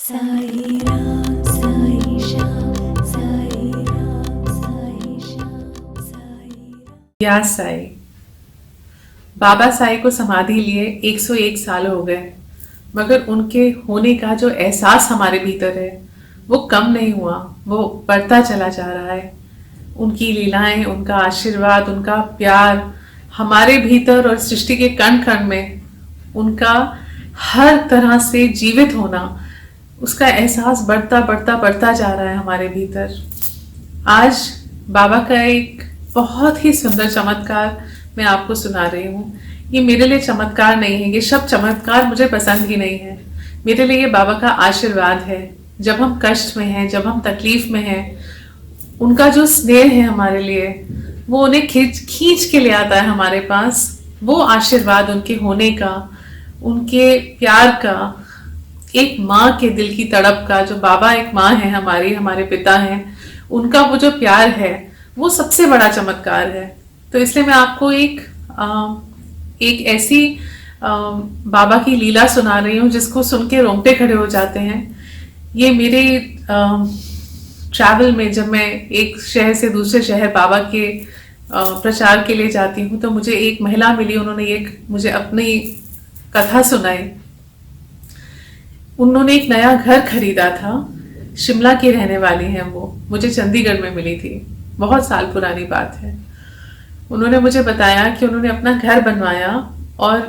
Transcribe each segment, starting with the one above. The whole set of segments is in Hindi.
साई राम साई श्याम साई राम साई श्याम साई राम। या साई। बाबा साई को समाधि लिए 101 साल हो गए, मगर उनके होने का जो एहसास हमारे भीतर है वो कम नहीं हुआ, वो बढ़ता चला जा रहा है। उनकी लीलाएं, उनका आशीर्वाद, उनका प्यार हमारे भीतर और सृष्टि के कण कण में उनका हर तरह से जीवित होना, उसका एहसास बढ़ता बढ़ता बढ़ता जा रहा है हमारे भीतर। आज बाबा का एक बहुत ही सुंदर चमत्कार मैं आपको सुना रही हूँ। ये मेरे लिए चमत्कार नहीं है, ये सब चमत्कार मुझे पसंद ही नहीं है। मेरे लिए ये बाबा का आशीर्वाद है। जब हम कष्ट में हैं, जब हम तकलीफ में हैं, उनका जो स्नेह है हमारे लिए, वो उन्हें खींच के ले आता है हमारे पास। वो आशीर्वाद उनके होने का, उनके प्यार का, एक माँ के दिल की तड़प का, जो बाबा एक माँ है हमारी, हमारे पिता हैं, उनका वो जो प्यार है वो सबसे बड़ा चमत्कार है। तो इसलिए मैं आपको एक ऐसी बाबा की लीला सुना रही हूँ जिसको सुन के रोंगटे खड़े हो जाते हैं। ये मेरे ट्रैवल में, जब मैं एक शहर से दूसरे शहर बाबा के प्रचार के लिए जाती हूँ, तो मुझे एक महिला मिली, उन्होंने मुझे अपनी कथा सुनाई। उन्होंने एक नया घर खरीदा था, शिमला की रहने वाली हैं वो, मुझे चंडीगढ़ में मिली थी, बहुत साल पुरानी बात है। उन्होंने मुझे बताया कि उन्होंने अपना घर बनवाया और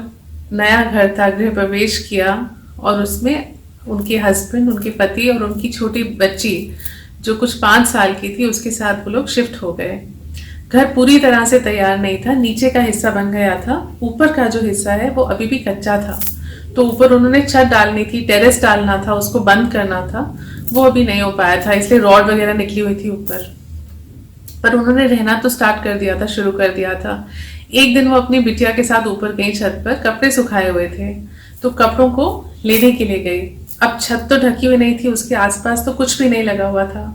नया घर था, गृह प्रवेश किया, और उसमें उनके हस्बैंड, उनके पति और उनकी छोटी बच्ची जो कुछ 5 साल की थी, उसके साथ वो लोग शिफ्ट हो गए। घर पूरी तरह से तैयार नहीं था, नीचे का हिस्सा बन गया था, ऊपर का जो हिस्सा है वो अभी भी कच्चा था। तो ऊपर उन्होंने छत डालनी थी, टेरेस डालना था, उसको बंद करना था, वो अभी नहीं हो पाया था, इसलिए रॉड वगैरह निकली हुई थी ऊपर। पर उन्होंने रहना तो स्टार्ट कर दिया था, शुरू कर दिया था। एक दिन वो अपनी बिटिया के साथ ऊपर गई छत पर, कपड़े सुखाए हुए थे, तो कपड़ों को लेने के लिए गई। अब छत तो ढकी हुई नहीं थी, उसके आसपास तो कुछ भी नहीं लगा हुआ था।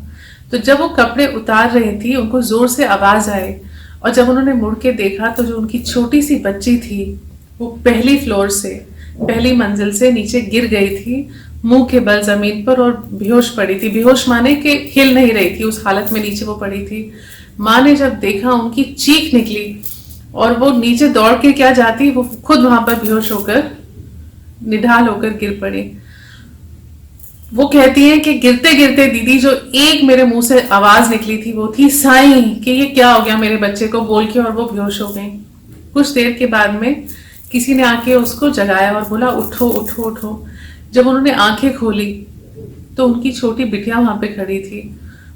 तो जब वो कपड़े उतार रही थी, उनको जोर से आवाज आई, और जब उन्होंने मुड़ के देखा तो जो उनकी छोटी सी बच्ची थी वो पहली फ्लोर से, पहली मंजिल से नीचे गिर गई थी, मुंह के बल जमीन पर, और बेहोश पड़ी थी। बेहोश माने कि हिल नहीं रही थी, उस हालत में नीचे वो पड़ी थी। माँ ने जब देखा, उनकी चीख निकली और वो नीचे दौड़ के क्या जाती, वो खुद वहां पर बेहोश होकर, निढाल होकर गिर पड़ी। वो कहती है कि गिरते गिरते दीदी, जो एक मेरे मुंह से आवाज निकली थी वो थी साई, कि ये क्या हो गया मेरे बच्चे को, बोल के, और वो बेहोश हो गई। कुछ देर के बाद में किसी ने आके उसको जगाया और बोला उठो उठो उठो। जब उन्होंने आंखें खोली तो उनकी छोटी बिटिया वहां पे खड़ी थी।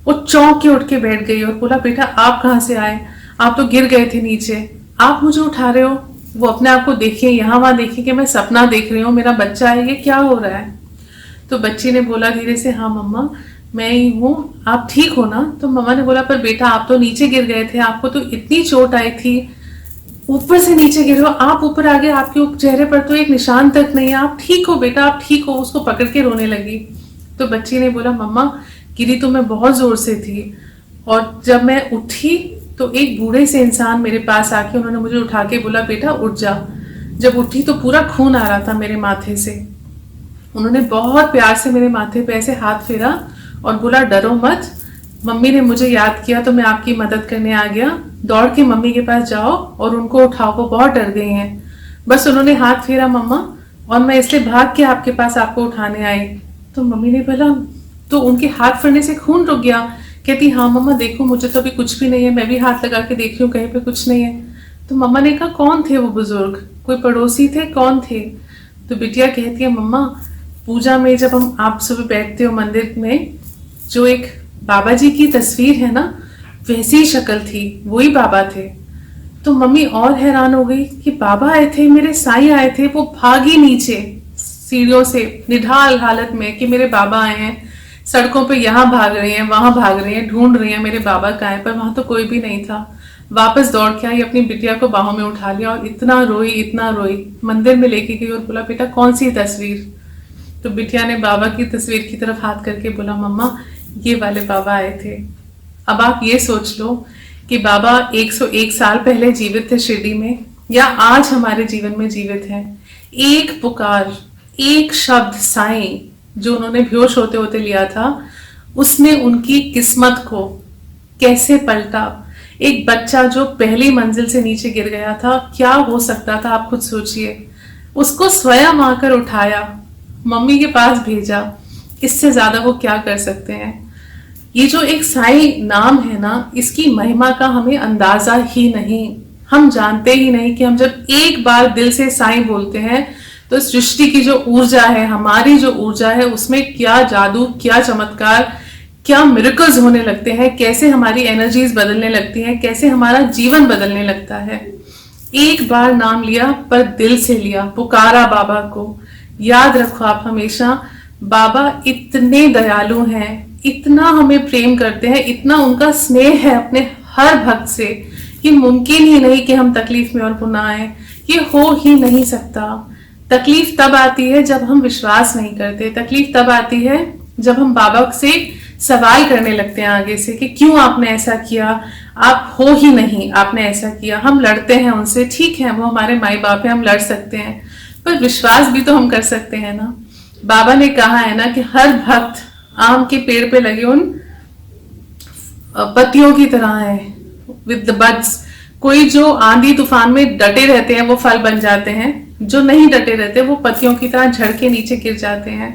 वो चौंक के उठ के बैठ गई और बोला, बेटा आप कहाँ से आए, आप तो गिर गए थे नीचे, आप मुझे उठा रहे हो। वो अपने आप को देखिए, यहाँ वहां देखिए कि मैं सपना देख रही हूँ, मेरा बच्चा है, ये क्या हो रहा है। तो बच्ची ने बोला धीरे से, हाँ मम्मा मैं ही हूँ, आप ठीक हो ना। तो मम्मा ने बोला, पर बेटा आप तो नीचे गिर गए थे, आपको तो इतनी चोट आई थी, ऊपर से नीचे गिरे हो, आप ऊपर आ गए, आपके चेहरे पर तो एक निशान तक नहीं है, आप ठीक हो बेटा, आप ठीक हो। उसको पकड़ के रोने लगी। तो बच्ची ने बोला, मम्मा गिरी तो मैं बहुत जोर से थी, और जब मैं उठी तो एक बूढ़े से इंसान मेरे पास आके, उन्होंने मुझे उठा के बोला, बेटा उठ जा। जब उठी तो पूरा खून आ रहा था मेरे माथे से। उन्होंने बहुत प्यार से मेरे माथे पे ऐसे हाथ फेरा और बोला, डरो मत, मम्मी ने मुझे याद किया तो मैं आपकी मदद करने आ गया, दौड़ के मम्मी के पास जाओ और उनको उठाओ, वो बहुत डर गई हैं। बस उन्होंने हाथ फेरा मम्मा, और मैं इसलिए भाग के आपके पास आपको उठाने आई। तो मम्मी ने बोला, तो उनके हाथ फेरने से खून रुक गया। कहती, हाँ मम्मा देखो मुझे तो अभी कुछ भी नहीं है, मैं भी हाथ लगा के देख रही हूँ, कहीं पे कुछ नहीं है। तो मम्मा ने कहा, कौन थे वो बुजुर्ग, कोई पड़ोसी थे, कौन थे। तो बिटिया कहती है, मम्मा पूजा में जब हम आप सुबह बैठते हो मंदिर में, जो एक बाबा जी की तस्वीर है ना, वैसी शक्ल थी, वही बाबा थे। तो मम्मी और हैरान हो गई कि बाबा आए थे, मेरे साईं आए थे। वो भागी नीचे सीढ़ियों से निढाल हालत में कि मेरे बाबा आए हैं। सड़कों पे यहाँ भाग रही हैं, वहां भाग रही हैं, ढूंढ रही हैं मेरे बाबा कहाँ है, पर वहां तो कोई भी नहीं था। वापस दौड़ के आई, अपनी बिटिया को बाहों में उठा लिया और इतना रोई, इतना रोई, मंदिर में लेके गई और बोला, बेटा कौन सी तस्वीर। तो बिटिया ने बाबा की तस्वीर की तरफ हाथ करके बोला, मम्मा ये वाले बाबा आए थे। अब आप ये सोच लो कि बाबा 101 साल पहले जीवित थे शिरडी में, या आज हमारे जीवन में जीवित है। एक पुकार, एक शब्द साईं, जो उन्होंने बेहोश होते होते लिया था, उसने उनकी किस्मत को कैसे पलटा। एक बच्चा जो पहली मंजिल से नीचे गिर गया था, क्या हो सकता था आप खुद सोचिए। उसको स्वयं आकर उठाया, मम्मी के पास भेजा, इससे ज्यादा वो क्या कर सकते हैं। ये जो एक साईं नाम है ना, इसकी महिमा का हमें अंदाजा ही नहीं, हम जानते ही नहीं कि हम जब एक बार दिल से साईं बोलते हैं तो सृष्टि की जो ऊर्जा है, हमारी जो ऊर्जा है, उसमें क्या जादू, क्या चमत्कार, क्या मिरेकल्स होने लगते हैं, कैसे हमारी एनर्जीज बदलने लगती हैं, कैसे हमारा जीवन बदलने लगता है। एक बार नाम लिया पर दिल से लिया, पुकारा बाबा को। याद रखो आप हमेशा, बाबा इतने दयालु हैं, इतना हमें प्रेम करते हैं, इतना उनका स्नेह है अपने हर भक्त से कि मुमकिन ही नहीं कि हम तकलीफ में और पुनः आए। ये हो ही नहीं सकता। तकलीफ तब आती है जब हम विश्वास नहीं करते। तकलीफ तब आती है जब हम बाबा से सवाल करने लगते हैं आगे से कि क्यों आपने ऐसा किया, आप हो ही नहीं, आपने ऐसा किया। हम लड़ते हैं उनसे, ठीक है वो हमारे माई बाप है, हम लड़ सकते हैं, पर विश्वास भी तो हम कर सकते हैं ना। बाबा ने कहा है ना कि हर भक्त आम के पेड़ पे लगे उन पत्तियों की तरह है, विद द बड्स। कोई जो आंधी तूफान में डटे रहते हैं वो फल बन जाते हैं, जो नहीं डटे रहते वो पत्तियों की तरह झड़ के नीचे गिर जाते हैं।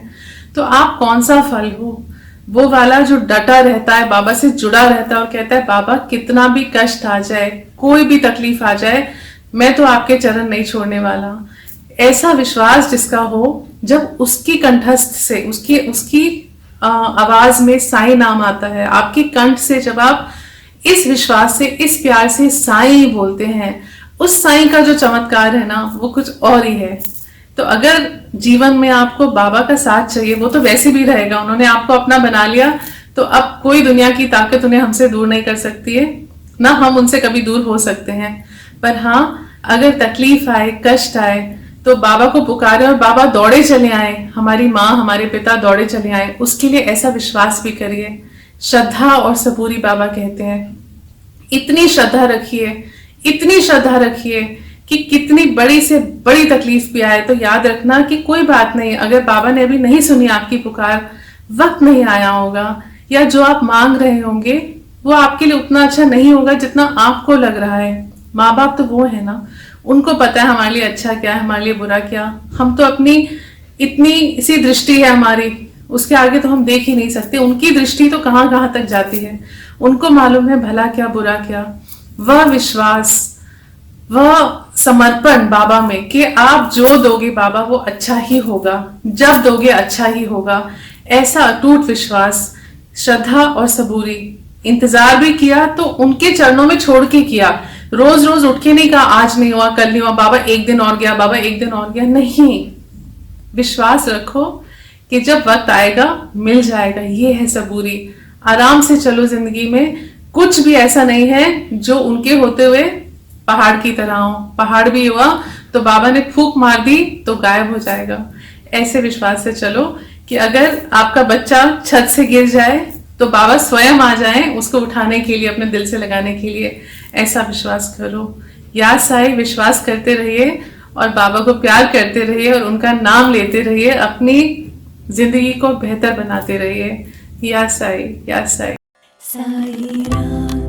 तो आप कौन सा फल हो? वो वाला जो डटा रहता है, बाबा से जुड़ा रहता है और कहता है बाबा कितना भी कष्ट आ जाए, कोई भी तकलीफ आ जाए, मैं तो आपके चरण नहीं छोड़ने वाला। ऐसा विश्वास जिसका हो, जब उसकी कंठस्थ से, उसकी आवाज में साईं नाम आता है, आपके कंठ से जब आप इस विश्वास से, इस प्यार से साईं बोलते हैं, उस साईं का जो चमत्कार है ना, वो कुछ और ही है। तो अगर जीवन में आपको बाबा का साथ चाहिए, वो तो वैसे भी रहेगा, उन्होंने आपको अपना बना लिया, तो अब कोई दुनिया की ताकत उन्हें हमसे दूर नहीं कर सकती है, ना हम उनसे कभी दूर हो सकते हैं। पर हाँ, अगर तकलीफ आए, कष्ट आए, तो बाबा को पुकारे और बाबा दौड़े चले आए, हमारी माँ, हमारे पिता दौड़े चले आए, उसके लिए ऐसा विश्वास भी करिए। श्रद्धा और सबूरी बाबा कहते हैं, इतनी श्रद्धा रखिए, इतनी श्रद्धा रखिए कि कितनी बड़ी से बड़ी तकलीफ भी आए तो याद रखना कि कोई बात नहीं, अगर बाबा ने अभी नहीं सुनी आपकी पुकार, वक्त नहीं आया होगा, या जो आप मांग रहे होंगे वो आपके लिए उतना अच्छा नहीं होगा जितना आपको लग रहा है। माँ बाप तो वो है ना, उनको पता है हमारे लिए अच्छा क्या है, हमारे लिए बुरा क्या। हम तो अपनी इतनी सी दृष्टि है हमारी, उसके आगे तो हम देख ही नहीं सकते। उनकी दृष्टि तो कहाँ कहाँ तक जाती है, उनको मालूम है भला क्या बुरा क्या। वह विश्वास, वह समर्पण बाबा में कि आप जो दोगे बाबा वो अच्छा ही होगा, जब दोगे अच्छा ही होगा, ऐसा अटूट विश्वास, श्रद्धा और सबूरी। इंतजार भी किया तो उनके चरणों में छोड़ के किया, रोज रोज उठ के नहीं कहा आज नहीं हुआ, कल नहीं हुआ, बाबा एक दिन और गया, बाबा एक दिन और गया, नहीं। विश्वास रखो कि जब वक्त आएगा मिल जाएगा, ये है सबूरी। आराम से चलो जिंदगी में, कुछ भी ऐसा नहीं है जो उनके होते हुए पहाड़ की तरह हो। पहाड़ भी हुआ तो बाबा ने फूंक मार दी तो गायब हो जाएगा। ऐसे विश्वास से चलो कि अगर आपका बच्चा छत से गिर जाए तो बाबा स्वयं आ जाएं उसको उठाने के लिए, अपने दिल से लगाने के लिए। ऐसा विश्वास करो। या साईं, विश्वास करते रहिए और बाबा को प्यार करते रहिए और उनका नाम लेते रहिए, अपनी जिंदगी को बेहतर बनाते रहिए। या साईं, या साईं। साई राम